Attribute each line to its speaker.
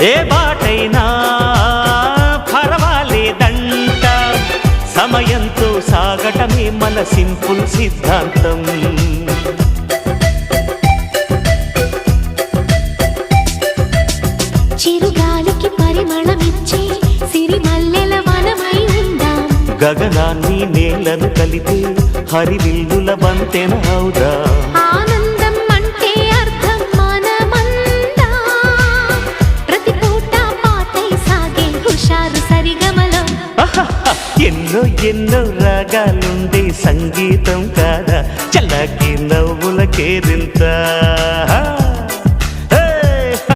Speaker 1: ఏ బాటైనా పర్వాలేదంట, సమయంతో సాగటమే మన సింపుల్ సిద్ధాంతం.
Speaker 2: చిరుగాలికి పరిమళమిచ్చే సిరిమల్లెల వనమై ఉందాం,
Speaker 1: గగనాన్ని నేలను కలిపే హరివిల్లుల బంతెన అవుదాం.
Speaker 2: ఆనందం అంటే అర్థం మనమందా, ప్రతి పూట పాటై సాగే హుషారు సరిగమలో.
Speaker 1: ఎన్నో ఎన్నో రాగాలుండే సంగీతం కాదా, చల్లకి నవ్వుల కేరింత.